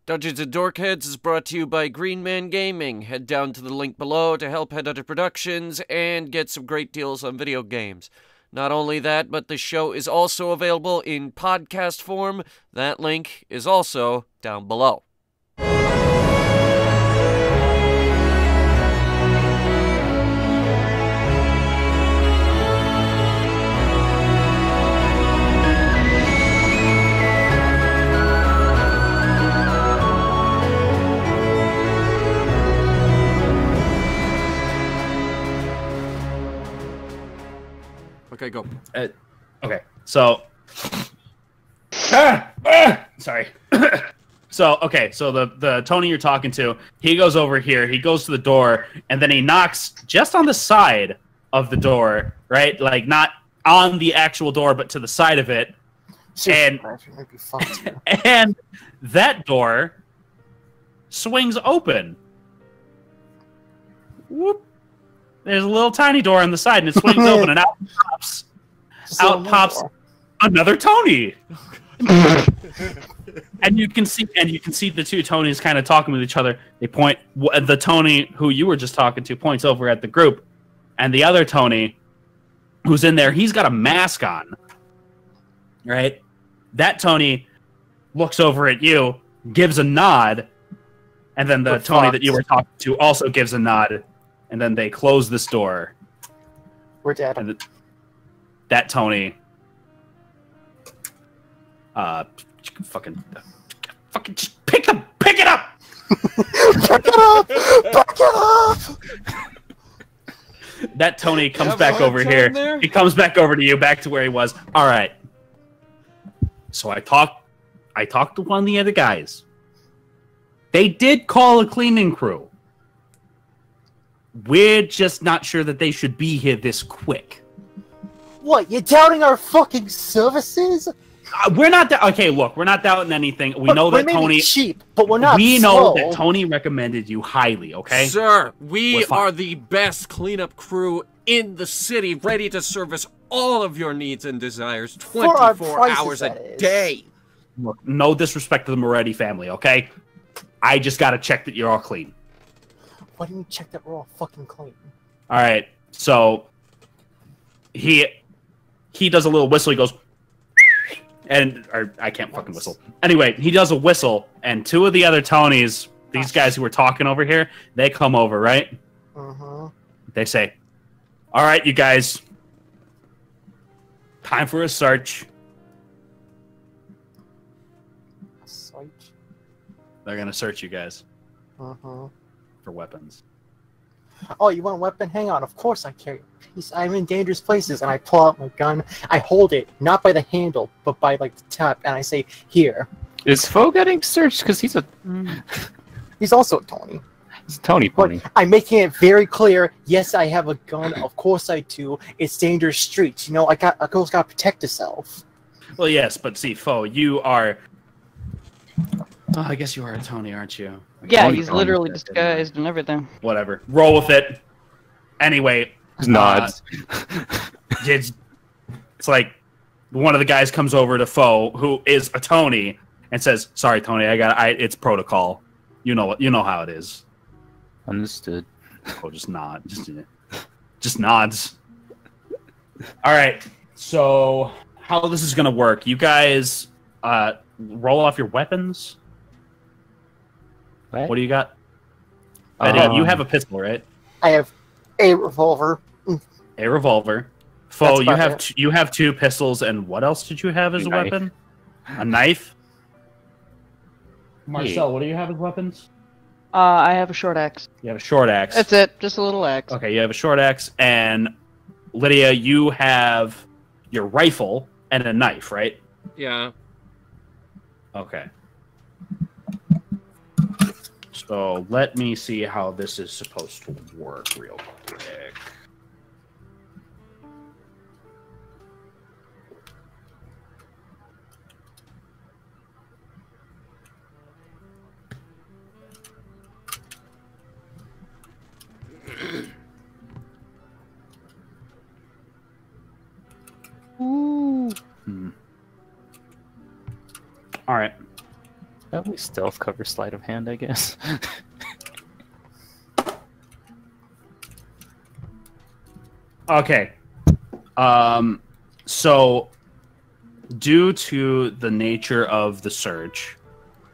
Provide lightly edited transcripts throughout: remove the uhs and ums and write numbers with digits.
Dungeons and Dorkheads is brought to you by Green Man Gaming. Head down to the link below to help Headhunter Productions and get some great deals on video games. Not only that, but the show is also available in podcast form. That link is also down below. Okay, go. Okay, so... sorry. So the Tony you're talking to, he goes over here, he goes to the door, and then he knocks just on the side of the door, right? Like, not on the actual door, but to the side of it. And, and that door swings open. Whoop. There's a little tiny door on the side, and it swings open, and out pops another Tony. and you can see the two Tonys kind of talking with each other. They point. The Tony who you were just talking to points over at the group, and the other Tony who's in there, he's got a mask on. Right? That Tony looks over at you, gives a nod, and then the Tony that you were talking to also gives a nod. And then they close this door. We're dead. And that Tony, fucking just pick it up. Pick it up! Pick it up! That Tony comes back over here. There? He comes back over to you, back to where he was. All right. So I talked to one of the other guys. They did call a cleaning crew. We're just not sure that they should be here this quick. What, you're doubting our fucking services? We're not okay, look, we're not doubting anything. We know that Tony cheap, but we're not We slow. know that Tony recommended you highly, okay? Sir, we are the best cleanup crew in the city, ready to service all of your needs and desires 24 hours a day. Look, no disrespect to the Moretti family, okay? I just gotta check that you're all clean. Why didn't you check that we're all fucking clean? All right, so he does a little whistle. He goes, or I can't fucking whistle. Anyway, he does a whistle, and two of the other Tonys, these guys who were talking over here, they come over, right? They say, "All right, you guys, time for a search." Search? They're gonna search you guys. For weapons. Oh, you want a weapon? Hang on, of course I carry a piece. I'm in dangerous places, and I pull out my gun. I hold it, not by the handle, but by, like, the tap, and I say, here. Is Foe getting searched? Because he's a... He's also a Tony. He's a Tony Pony. But I'm making it very clear, yes, I have a gun, of course I do. It's dangerous streets, you know, a girl's gotta protect herself. Well, yes, but see, Foe, you are... Oh, I guess you are a Tony, aren't you? Yeah, he's literally disguised and everything. Whatever. Roll with it. Anyway. Nods. It's like one of the guys comes over to Foe, who is a Tony, and says, "Sorry, Tony, it's protocol. You know how it is." Understood. Oh, just nod. Just nods. All right. So how this is gonna work? You guys roll off your weapons. What do you got? Betty, you have a pistol, right? I have a revolver. A revolver. Foe, you have two pistols, and what else did you have as a weapon? A knife? Marcel, what do you have as weapons? I have a short axe. You have a short axe. That's it, just a little axe. Okay, you have a short axe, and Lydia, you have your rifle and a knife, right? Yeah. Okay. So let me see how this is supposed to work real quick. Ooh. All right. At least stealth cover sleight of hand, I guess. Okay. So, due to the nature of the search,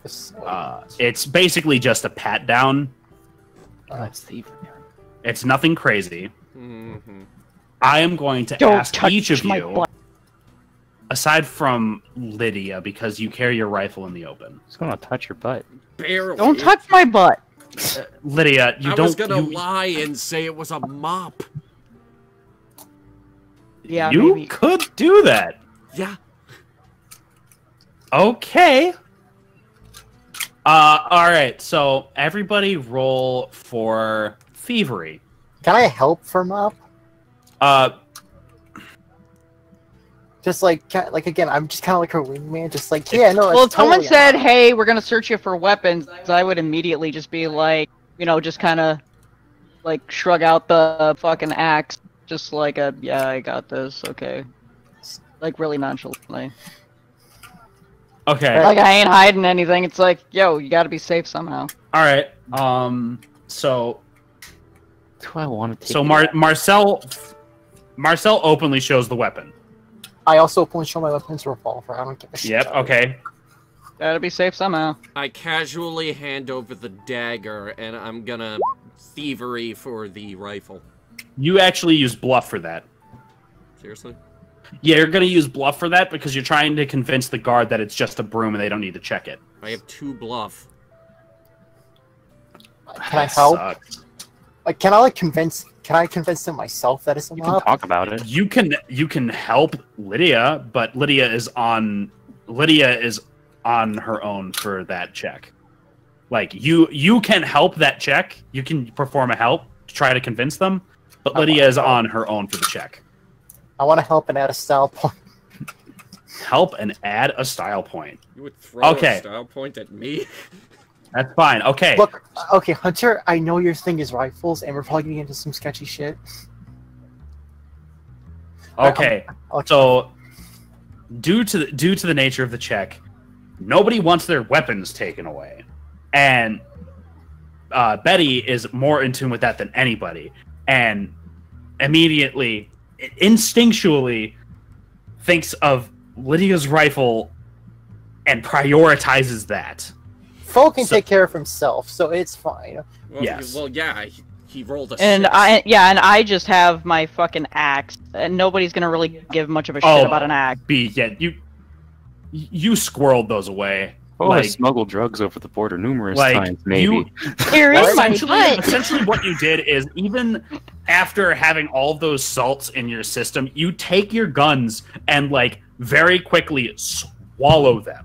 it's basically just a pat down. That's thievery. It's nothing crazy. Mm-hmm. I am going to Don't ask touch each of my you, butt. aside from Lydia, because you carry your rifle in the open. Just gonna touch your butt. Barely. Don't touch my butt. Lydia, you I don't. was gonna you, lie and say it was a mop. Yeah, you maybe. could do that. Yeah. Okay. All right. So everybody roll for thievery. Can I help for Mop? Just like again, I'm just kind of like her wingman. Just like, yeah, no. Well, if it's someone totally said, Mop. "Hey, we're gonna search you for weapons," I would immediately just be like, just kind of like shrug out the fucking axe, just like yeah, I got this, okay, like really nonchalantly. Okay. Like I ain't hiding anything. It's like, yo, you gotta be safe somehow. All right. So Do I want to take? Marcel openly shows the weapon. I also openly show my weapons revolver. I don't give a shit. Yep. Okay. Gotta be safe somehow. I casually hand over the dagger, and I'm gonna thievery for the rifle. You actually use bluff for that. Seriously? Yeah, you're gonna use bluff for that because you're trying to convince the guard that it's just a broom and they don't need to check it. I have 2 bluff. Can I help? Sucks. Like, can I convince them myself that it's a You can Mop? talk about it. You can help Lydia, but Lydia is on her own for that check. Like you can help that check. You can perform a help to try to convince them, but Lydia is on her own for the check. I want to help and add a style point. Help and add a style point. You would throw Okay. a style point at me? That's fine. Okay. Look, okay, Hunter, I know your thing is rifles, and we're probably getting into some sketchy shit. Okay. So, due to the nature of the check, nobody wants their weapons taken away, and Betty is more in tune with that than anybody, and immediately, instinctually, thinks of Lydia's rifle and prioritizes that. Fo can take care of himself, so it's fine. Well, Yes. Well, yeah, he rolled a And 6. I just have my fucking axe, and nobody's gonna really give much of a shit about an axe. You squirreled those away. Oh, Like- I smuggled drugs over the border numerous Like, times, maybe. you- Here is my Essentially, butt. essentially, what you did is even after having all of those salts in your system, you take your guns and like very quickly swallow them.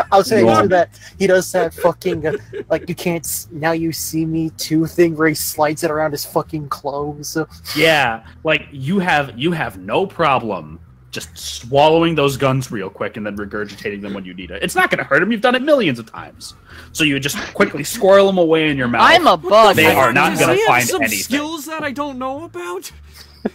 I was saying Yeah. too that he does that fucking like you can't now you see me too thing where he slides it around his fucking clothes. Yeah, like you have no problem just swallowing those guns real quick and then regurgitating them when you need it. It's not going to hurt him. You've done it millions of times. So you just quickly squirrel them away in your mouth. I'm a bug. They are not Does gonna he have find some anything. skills that I don't know about?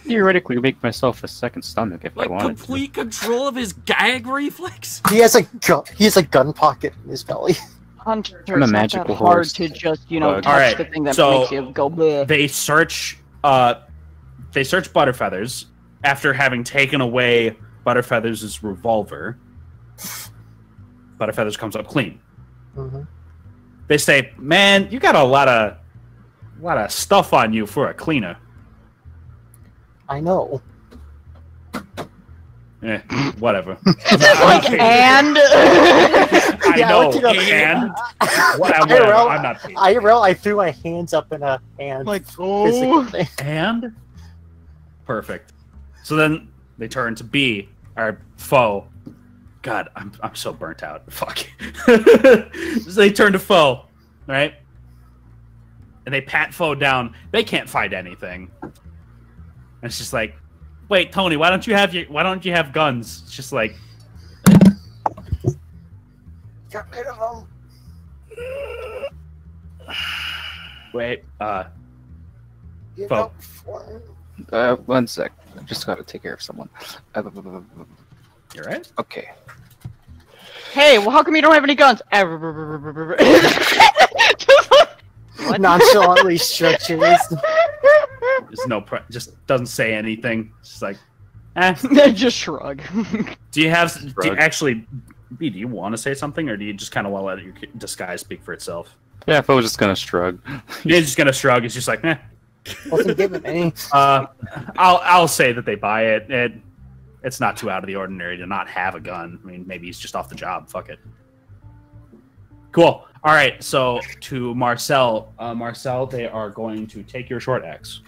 Theoretically, make myself a second stomach if Like I wanted complete control of his gag reflex? He has a gun pocket in his belly. Hunter, From a it's not magical that hard horse. to just touch Alright, the thing that so makes you go bleh. They search Butterfeathers after having taken away Butterfeathers' revolver. Butterfeathers comes up clean. Mm-hmm. They say, "Man, you got a lot of stuff on you for a cleaner." I know. Whatever. Like, and I Yeah, know, look it up. and whatever. I'm not paid. I threw my hands up in a hand. like, physical oh, thing. And perfect. So then they turn to B, our foe. God, I'm so burnt out. Fuck. So they turn to foe, right? And they pat foe down. They can't find anything. And it's just like, wait, Tony, why don't you have guns? It's just like, Get rid of him. wait, You Fo. know, for- 1 sec. I just gotta take care of someone. you're right. Okay. Hey, well, how come you don't have any guns? What? Nonchalantly stretches. There's no just doesn't say anything. Just like, eh. Just shrug. Do you actually, B, do you want to say something, or do you just kind of want to let your disguise speak for itself? Yeah, if I was just gonna shrug. He's just gonna shrug. It's just like, eh. Wasn't given any. I'll say that they buy it. It's not too out of the ordinary to not have a gun. I mean, maybe he's just off the job. Fuck it. Cool. All right. So to Marcel, Marcel, they are going to take your short axe.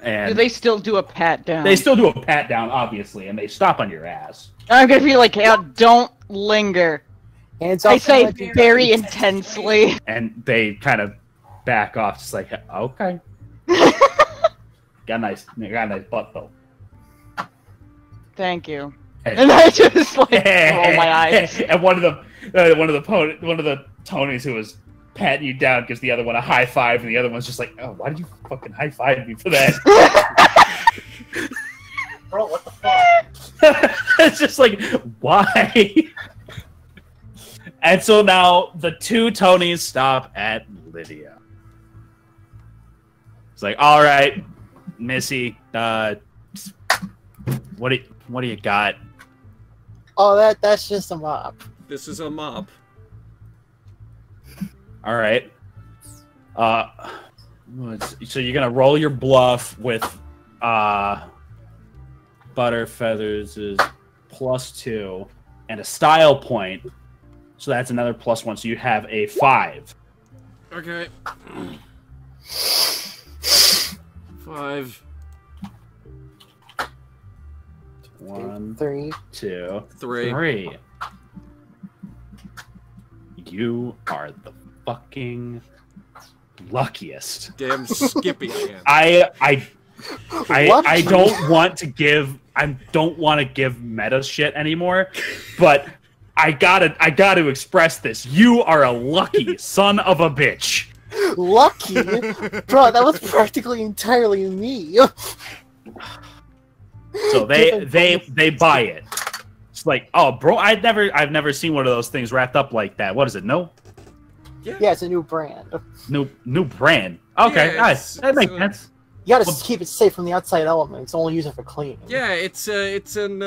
And Do they still do a pat down? they still do a pat down, obviously, and they stop on your ass. I'm gonna be like, hey, don't linger. Hands I off say my dick. very intensely. And they kind of back off, just like, okay. got a nice butt though. Thank you. And I just like roll my eyes. And one of the Tonys who was patting you down gives the other one a high five, and the other one's just like, oh, why did you fucking high five me for that? Bro, what the fuck? It's just like, why? And so now the two Tonys stop at Lydia. It's like, all right, Missy, what do you got? Oh, that's just a mop. This is a mop. All right. So you're gonna roll your bluff with Butter Feathers is +2 and a style point. So that's another +1. So you have a 5. Okay. 5. 1, 3. 2, 3. 3. You are the fucking luckiest. Damn Skippy I am. I don't want to give meta shit anymore, but I gotta express this. You are a lucky son of a bitch. Lucky? Bro, that was practically entirely me. So they buy it. It's like, oh, bro, I've never seen one of those things wrapped up like that. What is it? No? Yeah, it's a new brand. New brand. Okay, Yeah, nice. That makes sense. You gotta keep it safe from the outside elements. Only use it for cleaning. Yeah, it's an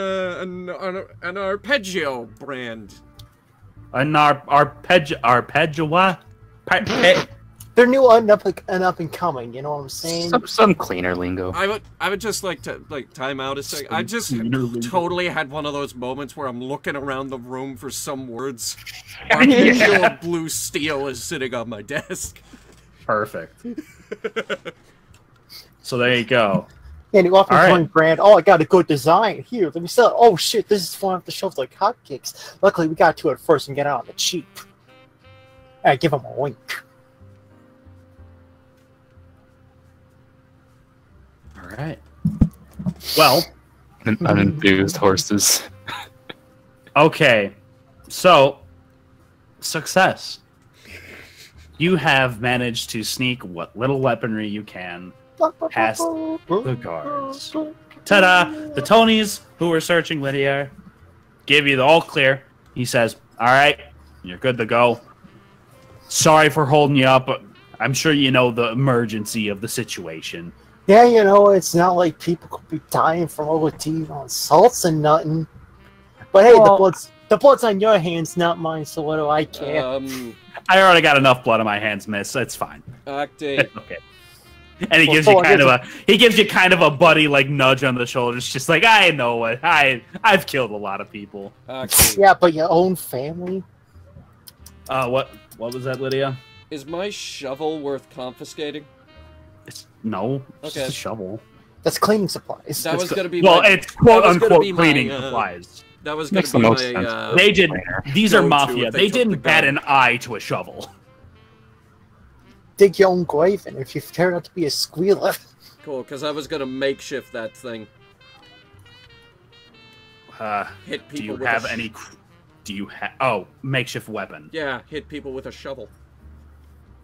arpeggio brand. An arpeggio. They're new and up and coming. You know what I'm saying? Some cleaner lingo. I would just like to time out a second. I just totally had one of those moments where I'm looking around the room for some words. Arpeggio blue steel is sitting on my desk. Perfect. So there you go. Yeah, new up and coming right. brand. Oh, I got a good design. Here, let me sell it. Oh shit, this is flying off the shelves like hotcakes. Luckily, we got to it first and get out on the cheap. I give him a wink. All right. Well, Unenthused horses. okay. So, success. You have managed to sneak what little weaponry you can past the guards. Ta-da! The Tonys who were searching Lydia give you the all clear. He says, all right, you're good to go. Sorry for holding you up, but I'm sure you know the emergency of the situation. Yeah, you know, it's not like people could be dying from OT on salts and nothing. But hey, Well, the blood's on your hands, not mine, so what do I care? I already got enough blood on my hands, miss. It's fine. Act 8. Okay. And he gives you kind of a buddy like nudge on the shoulders, just like, I know what I've killed a lot of people. Act 8. Yeah, but your own family? What was that, Lydia? Is my shovel worth confiscating? No, it's Okay. just a shovel. That's cleaning supplies. That was gonna be it's quote that was gonna unquote be my, cleaning supplies. That was gonna Makes be the most my, sense. They did. These are go-to mafia. if They they took the didn't bat gun. an eye to a shovel. Dig your own grave in if you turn out to be a squealer. Cool, because I was gonna makeshift that thing. Hit people Do you with have a any? Do you have? Oh, makeshift weapon. Yeah, hit people with a shovel.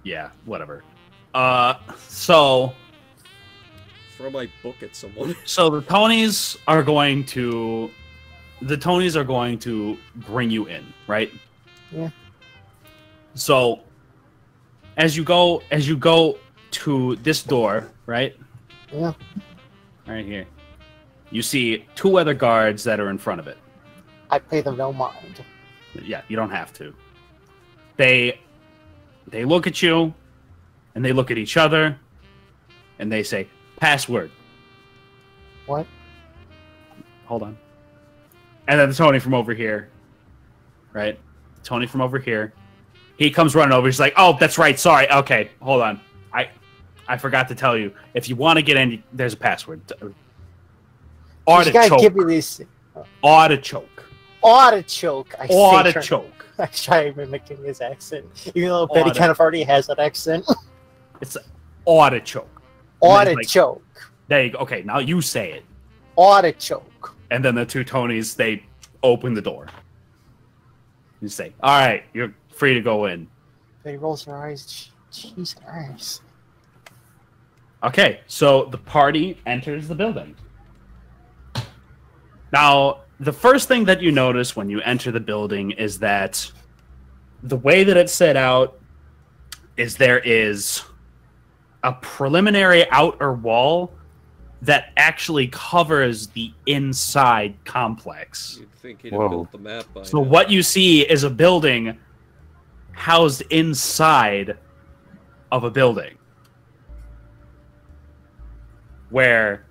Yeah, whatever. So Throw my book at someone. So the Tonys are going to bring you in, right? Yeah. So as you go to this door, right? Yeah. Right here. You see two other guards that are in front of it. I pay them no mind. Yeah, you don't have to. They look at you, and they look at each other, and they say, "Password." What? Hold on. And then Tony from over here, right? Tony from over here, he comes running over. He's like, "Oh, that's right. Sorry. Okay, hold on. I forgot to tell you. If you want to get in, there's a password. You gotta give me these. Artichoke. Artichoke. Artichoke. I try mimicking his accent, even though Betty kind of already has that accent. It's artichoke. Artichoke. Like, there you go. Okay, now you say it. Artichoke. And then the two Tonys, they open the door. You say, "All right, you're free to go in." Betty rolls her eyes. Jeez, Christ. Okay, so the party enters the building. Now, the first thing that you notice when you enter the building is that the way that it's set out is there is a preliminary outer wall that actually covers the inside complex. You'd think he'd have built the map by So now. what you see is a building housed inside of a building, where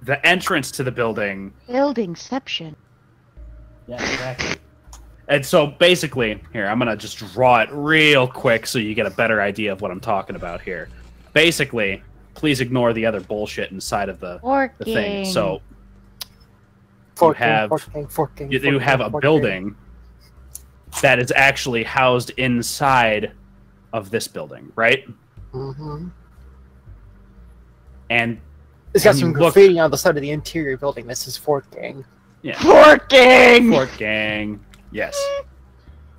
the entrance to the building... Buildingception. Yeah, exactly. And so basically, here, I'm going to just draw it real quick so you get a better idea of what I'm talking about here. Basically, please ignore the other bullshit inside of the thing. So you have a building that is actually housed inside of this building, right? Mm-hmm. And it's got some graffiti on the side of the interior building. This is Fort Gang. Yeah. Fort Gang! Fort Gang. Yes.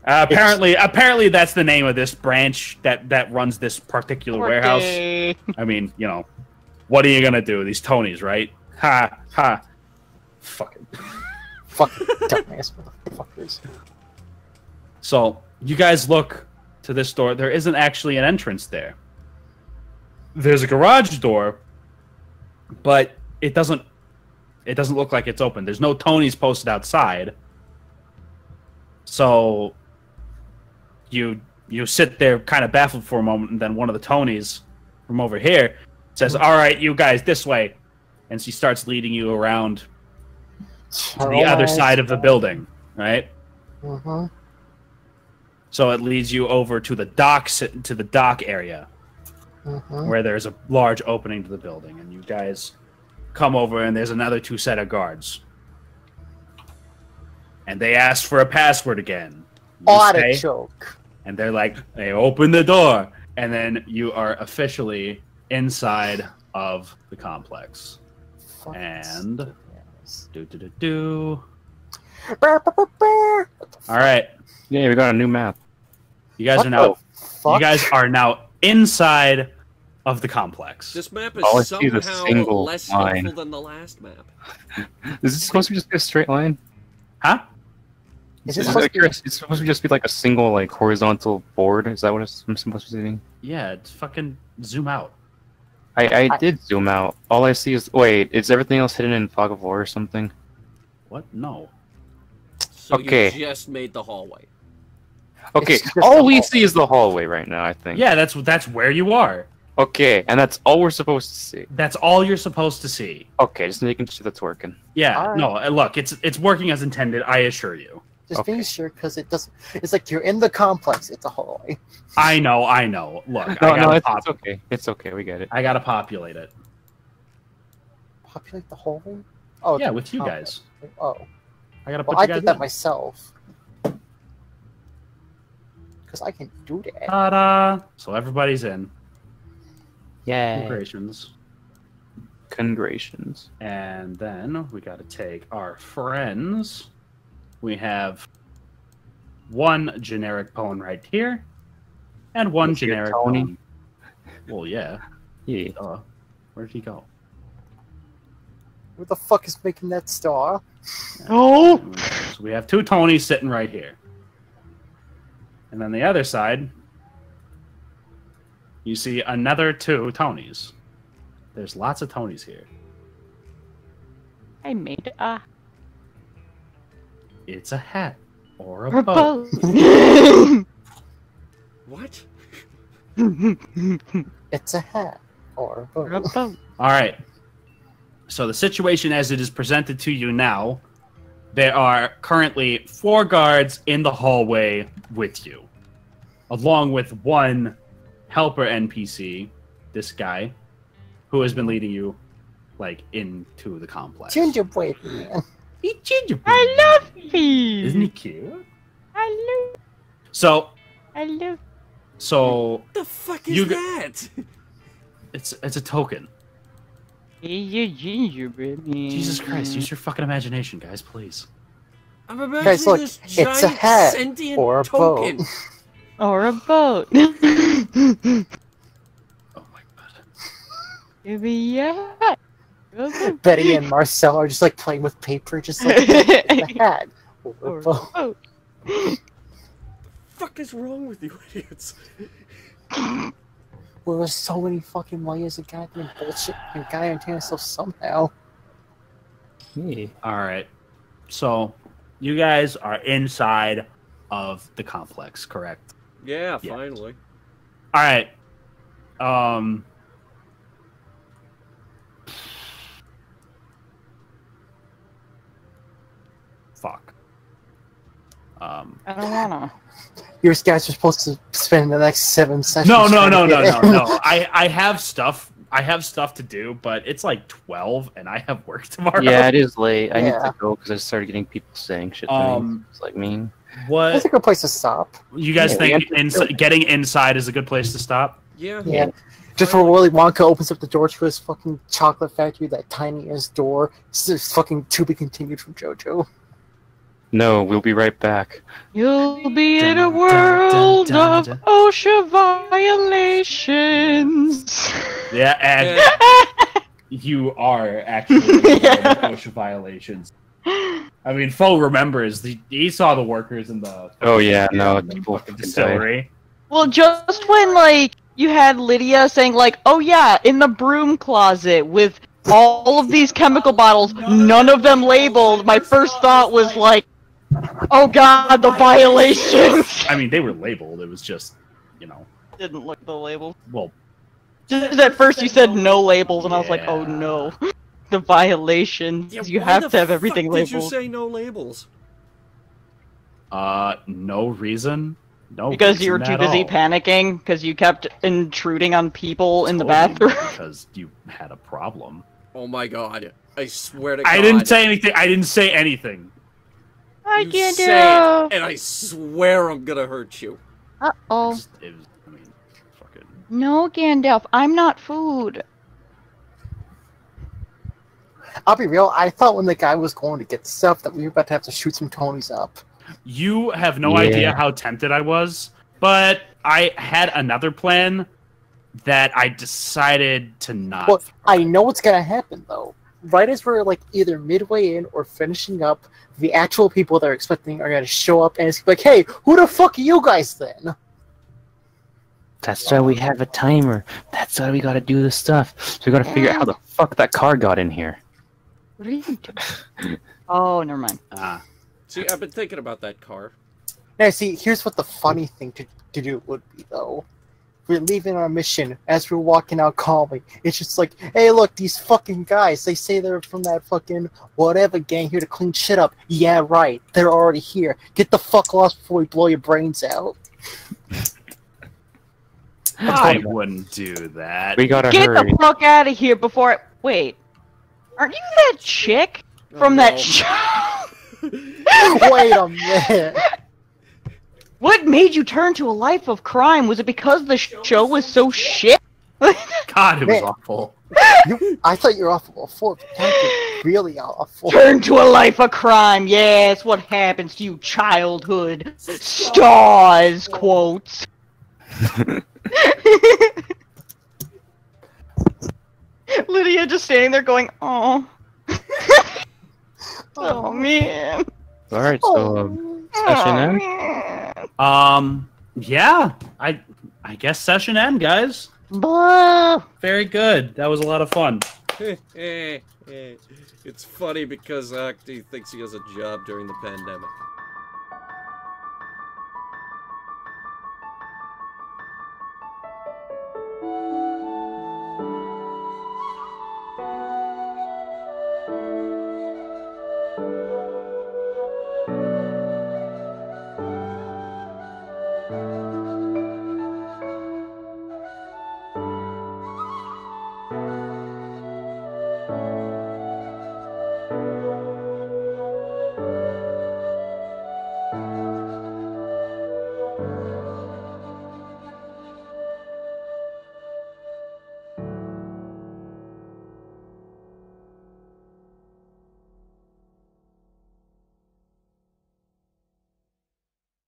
Apparently that's the name of this branch that runs this particular warehouse. I mean, you know, what are you gonna do? These Tonys, right? Ha ha. Fucking dumbass motherfuckers. So you guys look to this door. There isn't actually an entrance there. There's a garage door, but it doesn't look like it's open. There's no Tonys posted outside. So you sit there kind of baffled for a moment, and then one of the Tonys from over here says, "All right, you guys, this way." And she starts leading you around to the other side of the building, right? Mm-hmm. So it leads you over to the dock area, where there's a large opening to the building, and you guys come over, and there's another two set of guards, and they ask for a password again. Artichoke. And they're like, they open the door, and then you are officially inside of the complex. And all right, Yeah, we got a new map. you guys are now inside of the complex. This map All I is see is a somehow single less line. helpful than the last map. Is this supposed to be just be a straight line? Huh? Is it It's supposed to be? it's supposed to just be like a single like horizontal board. Is that what I'm supposed to be seeing? Yeah, it's fucking zoom out. I did zoom out. All I see is is everything else hidden in fog of war or something? What? No. So Okay. you just made the hallway. Okay, It's just all the we hallway. see is the hallway right now. I think. Yeah, that's where you are. Okay, and that's all we're supposed to see. That's all you're supposed to see. Okay, just making sure that's working. Yeah, All right. no, look, it's working as intended, I assure you. Just being Okay. sure, because it doesn't. It's like you're in the complex. It's a hallway. I know. Look, No, I it's okay. It's okay. We get it. gotta populate it. Populate the hallway. Oh Yeah, the with you complex. guys. Oh, I gotta well, put I you guys did that in. myself. Because I can do that. Ta-da! So everybody's in. Yeah. Congratulations. Congratulations. And then we gotta take our friends. We have one generic pwn right here, and one Is here generic Tony? pwn. Well, yeah. Yeah. Where'd he go? Who the fuck is making that star? Oh! So we have 2 Tonys sitting right here. And then the other side, you see another 2 Tonys. There's lots of Tonys here. I made a It's a hat or a boat. boat. What? It's a hat or a boat. Or a boat. All right. So the situation as it is presented to you now, there are currently 4 guards in the hallway with you, along with 1 helper NPC, this guy, who has been leading you, like, into the complex. Gingerbread man. He's gingerbread. I love you. Isn't he cute? I love. So, I love. The fuck is You that? it's a token. You gingerbread man. Jesus Christ, use your fucking imagination, guys, please. I'm imagining Guys, look, this it's a giant hat sentient or a token. boat. Or a boat. Oh my god. Give me a hat. Betty and Marcel are just like playing with paper, just like it's a hat or Or a a boat. boat. Fuck is wrong with you idiots? Well, there's so many fucking layers of goddamn bullshit and goddamn damn stuff somehow. Hey. All right. So, you guys are inside of the complex, correct? Yeah, Yeah. finally. All right. Fuck. I don't wanna. Your guys are supposed to spend the next 7 sessions. No. trying to get in. I have stuff. I have stuff to do, but it's like 12, and I have work tomorrow. Yeah, it is late. I need Yeah. to go because I started getting people saying shit to me. It's like mean. What That's a good place to stop. you guys Yeah, think? Getting inside is a good place to stop? Yeah. Yeah. Just before Willy Wonka opens up the door to his fucking chocolate factory, that tiny ass door. It's just fucking to be continued from JoJo. No, we'll be right back. You'll be in a Dun, dun, world dun, of dun. OSHA violations. Yeah, and Yeah. you are actually OSHA violations. I mean, Fo remembers he saw the workers in the Oh yeah, no, in the people fucking fucking die. distillery. Well, just when, like, you had Lydia saying, like, oh yeah, in the broom closet with all of these chemical bottles, none of them labeled, my first thought was, like, oh god, the violations! I mean, they were labeled. It was just, Didn't look at the label. well, Just at first you said no labels, and I was like, oh Yeah. no. The violations. Yeah, You why have the to have fuck everything Did you labeled. say no labels? no reason. No, Because you were reason too at busy all. panicking, because you kept intruding on people in the Totally bathroom. because you had a problem. Oh my god. I swear to God. I didn't say anything. I didn't say anything. I You can't say do it, and I swear I'm gonna hurt you. Uh-oh. It was, I mean, fucking. No, Gandalf, I'm not food. I'll be real, I thought when the guy was going to get stuff that we were about to have to shoot some Tonys up. You have no Yeah. idea how tempted I was, but I had another plan that I decided to not. Well, I know what's gonna happen though. Right as we're like either midway in or finishing up, the actual people they're expecting are gonna show up and it's like, hey, who the fuck are you guys then? That's why we have a timer. That's why we gotta do this stuff. So we gotta figure out how the fuck that car got in here. What are you doing? Oh, never mind. See, I've been thinking about that car. Now see, here's what the funny thing to do would be though. We're leaving our mission as we're walking out calmly. It's just like, hey look, these fucking guys, they say they're from that fucking whatever gang here to clean shit up. Yeah, right. They're already here. Get the fuck lost before we blow your brains out. I wouldn't do that. We gotta Get hurry. the fuck out of here before Wait. Aren't you that chick from that show? Wait a minute. What made you turn to a life of crime? Was it because the show was so shit? God, it was Man. awful. I thought you were awful before, but now you're really awful. Turn to a life of crime. Yes, what happens to you, childhood? Stars, quotes. Lydia just standing there going, oh. Oh man. All right, so session end. Yeah, I guess session end, guys. Blah. Very good. That was a lot of fun. It's funny because Octi thinks he has a job during the pandemic.